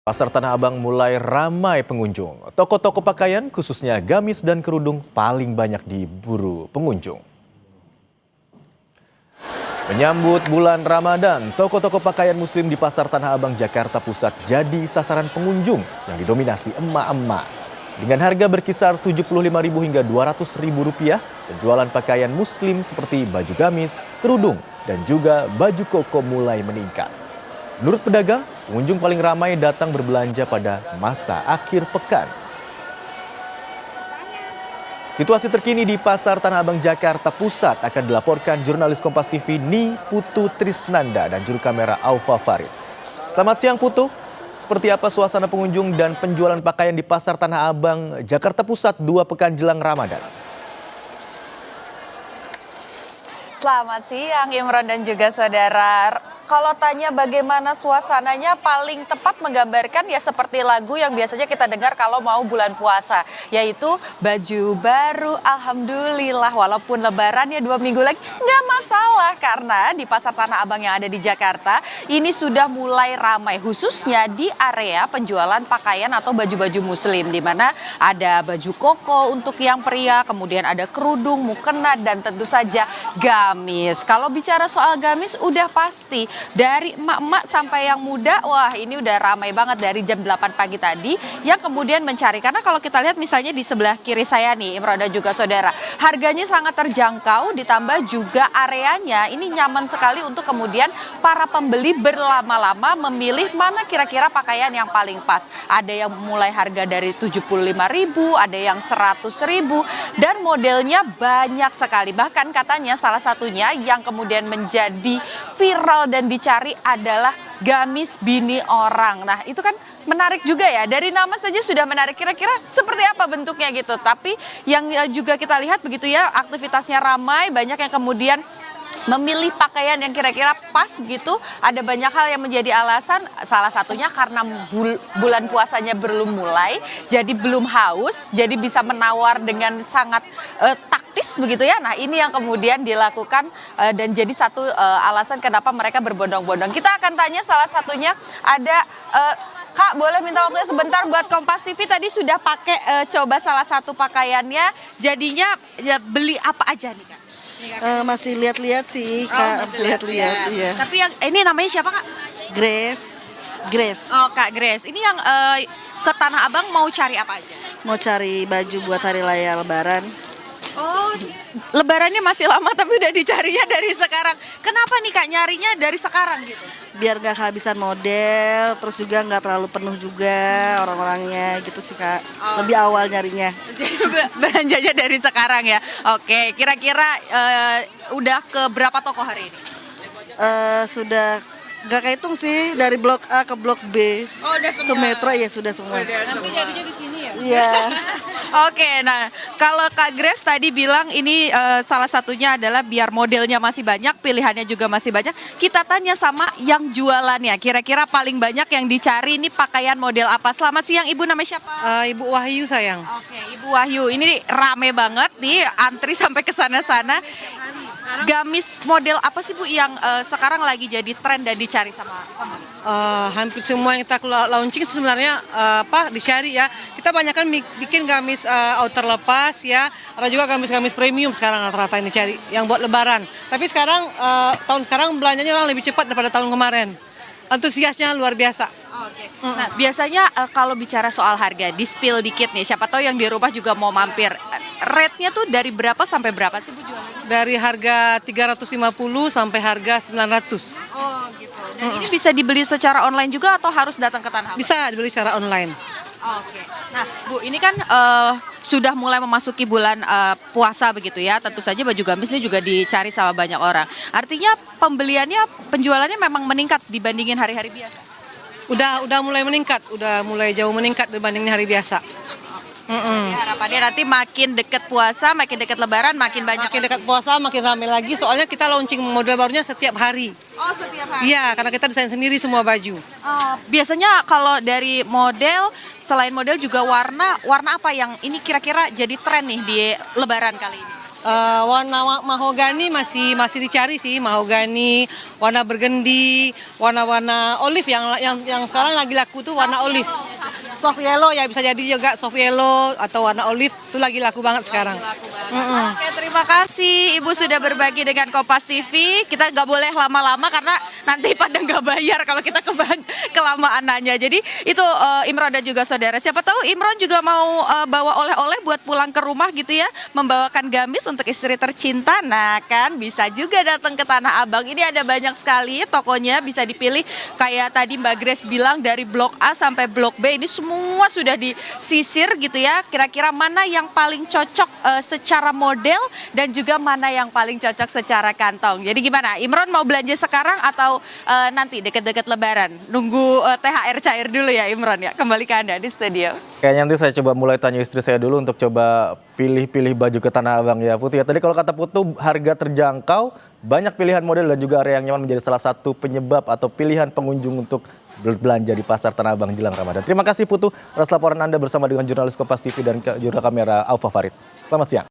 Pasar Tanah Abang mulai ramai pengunjung. Toko-toko pakaian khususnya gamis dan kerudung paling banyak diburu pengunjung. Menyambut bulan Ramadan, toko-toko pakaian muslim di Pasar Tanah Abang, Jakarta Pusat jadi sasaran pengunjung yang didominasi emak-emak. Dengan harga berkisar Rp75.000 hingga Rp200.000, penjualan pakaian muslim seperti baju gamis, kerudung, dan juga baju koko mulai meningkat. Menurut pedagang, pengunjung paling ramai datang berbelanja pada masa akhir pekan. Situasi terkini di Pasar Tanah Abang, Jakarta Pusat akan dilaporkan jurnalis Kompas TV Ni Putu Trisnanda dan juru kamera Aufa Farid. Selamat siang Putu, seperti apa suasana pengunjung dan penjualan pakaian di Pasar Tanah Abang, Jakarta Pusat 2 pekan jelang Ramadan? Selamat siang Imron dan juga saudara. Kalau tanya bagaimana suasananya, paling tepat menggambarkan ya seperti lagu yang biasanya kita dengar kalau mau bulan puasa, yaitu baju baru alhamdulillah, walaupun lebaran ya 2 minggu lagi nggak masalah, karena di Pasar Tanah Abang yang ada di Jakarta ini sudah mulai ramai, khususnya di area penjualan pakaian atau baju-baju muslim, di mana ada baju koko untuk yang pria, kemudian ada kerudung, mukena, dan tentu saja gamis. Kalau bicara soal gamis udah pasti dari emak-emak sampai yang muda, wah ini udah ramai banget dari jam 8 pagi tadi yang kemudian mencari. Karena kalau kita lihat misalnya di sebelah kiri saya nih, Imron dan juga saudara, harganya sangat terjangkau, ditambah juga areanya ini nyaman sekali untuk kemudian para pembeli berlama-lama memilih mana kira-kira pakaian yang paling pas. Ada yang mulai harga dari Rp75.000, ada yang Rp100.000, dan modelnya banyak sekali. Bahkan katanya salah satunya yang kemudian menjadi viral dan dicari adalah gamis bini orang. Nah itu kan menarik juga ya, dari nama saja sudah menarik, kira-kira seperti apa bentuknya gitu. Tapi yang juga kita lihat begitu ya, aktivitasnya ramai, banyak yang kemudian memilih pakaian yang kira-kira pas begitu. Ada banyak hal yang menjadi alasan, salah satunya karena bulan puasanya belum mulai, jadi belum haus, jadi bisa menawar dengan sangat taktis begitu ya. Nah ini yang kemudian dilakukan dan jadi satu alasan kenapa mereka berbondong-bondong. Kita akan tanya salah satunya, ada Kak, boleh minta waktunya sebentar buat Kompas TV, tadi sudah pakai coba salah satu pakaiannya, jadinya ya, beli apa aja nih Kak? Masih lihat-lihat sih Kak, masih lihat-lihat. Iya. Tapi yang ini namanya siapa Kak? Grace. Oh Kak Grace, ini yang ke Tanah Abang mau cari apa aja? Mau cari baju buat hari raya Lebaran. Oh, Lebarannya masih lama tapi udah dicarinya dari sekarang. Kenapa nih Kak nyarinya dari sekarang gitu? Biar gak kehabisan model, terus juga nggak terlalu penuh juga orang-orangnya gitu sih Kak. Lebih awal nyarinya. Belanjanya dari sekarang ya. Oke, kira-kira udah ke berapa toko hari ini? Sudah gak kehitung sih, dari blok A ke blok B. Oh, udah semua. Ke Metro ya sudah semua. Nanti jadinya di sini ya? Iya. Oke, nah kalau Kak Grace tadi bilang ini salah satunya adalah biar modelnya masih banyak, pilihannya juga masih banyak. Kita tanya sama yang jualannya, kira-kira paling banyak yang dicari ini pakaian model apa? Selamat siang Ibu, namanya siapa? Ibu Wahyu sayang. Oke, Ibu Wahyu, ini rame banget nih, antri sampai ke sana-sana. Gamis model apa sih Bu yang sekarang lagi jadi tren dan dicari sama pembeli? Hampir semua yang kita launching sebenarnya dicari ya. Kita banyak kan bikin gamis outer lepas ya. Ada juga gamis-gamis premium sekarang rata-rata yang dicari yang buat lebaran. Tapi sekarang tahun sekarang belanjanya orang lebih cepat daripada tahun kemarin. Antusiasnya luar biasa. Oke. Nah, biasanya kalau bicara soal harga, di-spill dikit nih. Siapa tahu yang di rumah juga mau mampir. Rate-nya tuh dari berapa sampai berapa sih Bu jualannya? Dari harga 350 sampai harga 900. Oh, gitu. Dan ini bisa dibeli secara online juga atau harus datang ke Tanah Abang? Bisa dibeli secara online. Oke. Nah, Bu, ini kan sudah mulai memasuki bulan puasa begitu ya. Tentu saja baju gamis ini juga dicari sama banyak orang. Artinya pembeliannya, penjualannya memang meningkat dibandingin hari-hari biasa. Udah mulai meningkat, udah mulai jauh meningkat dibandingin hari biasa. Jadi harapannya nanti makin dekat puasa, makin dekat lebaran, makin banyak. Makin dekat puasa, makin ramai lagi. Soalnya kita launching model barunya setiap hari. Oh, setiap hari? Iya, karena kita desain sendiri semua baju. Biasanya kalau dari model, selain model juga warna apa yang ini kira-kira jadi tren nih di lebaran kali ini? Warna mahogani masih dicari sih, mahogani, warna burgundy, warna-warna olive yang sekarang lagi laku tuh warna olive. Soft yellow ya bisa jadi juga soft yellow atau warna olive itu lagi laku banget sekarang. Oke, terima kasih Ibu sudah berbagi dengan Kompas TV. Kita nggak boleh lama-lama karena nanti pada nggak bayar kalau kita kelamaan nanya. Jadi itu Imron dan juga saudara. Siapa tahu Imron juga mau bawa oleh-oleh buat pulang ke rumah gitu ya. Membawakan gamis untuk istri tercinta. Nah kan bisa juga datang ke Tanah Abang. Ini ada banyak sekali tokonya bisa dipilih. Kayak tadi Mbak Grace bilang dari Blok A sampai Blok B ini semua sudah disisir gitu ya. Kira-kira mana yang paling cocok secara model dan juga mana yang paling cocok secara kantong. Jadi gimana? Imron mau belanja sekarang atau nanti deket-deket Lebaran? Nunggu THR cair dulu ya Imron ya. Kembali ke Anda di studio. Kayaknya nanti saya coba mulai tanya istri saya dulu untuk coba pilih-pilih baju ke Tanah Abang ya Putu ya. Tadi kalau kata Putu harga terjangkau, banyak pilihan model dan juga area yang nyaman menjadi salah satu penyebab atau pilihan pengunjung untuk berbelanja di Pasar Tanah Abang jelang Ramadan. Terima kasih Putu atas laporan Anda bersama dengan jurnalis Kompas TV dan juru kamera Aufa Farid. Selamat siang.